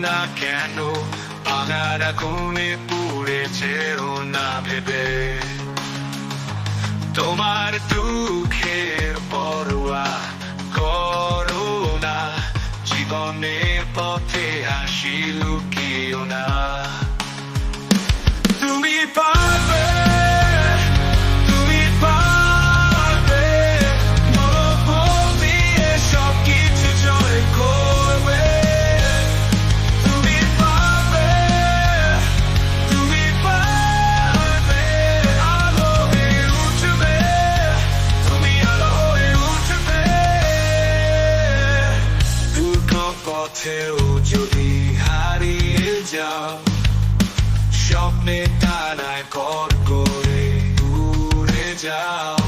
না কেন, আনার আগুনে পুড়েছে না ভেবে। তোমার দুঃখের পরোয়া করো না, জীবনের পথে হাসি লুকিও না। তুমি পারবে, তুমি পারবে, মনোবল দিয়ে সবকিছু জয় করবে। তুমি পারবে, তুমি পারবে, আলো হয়ে উঠবে, তুমি আলো হয়ে উঠবে। দুটো পথেও যদি হারিয়ে যাও, স্বপ্নে টানায় কর করে উড়ে যাও।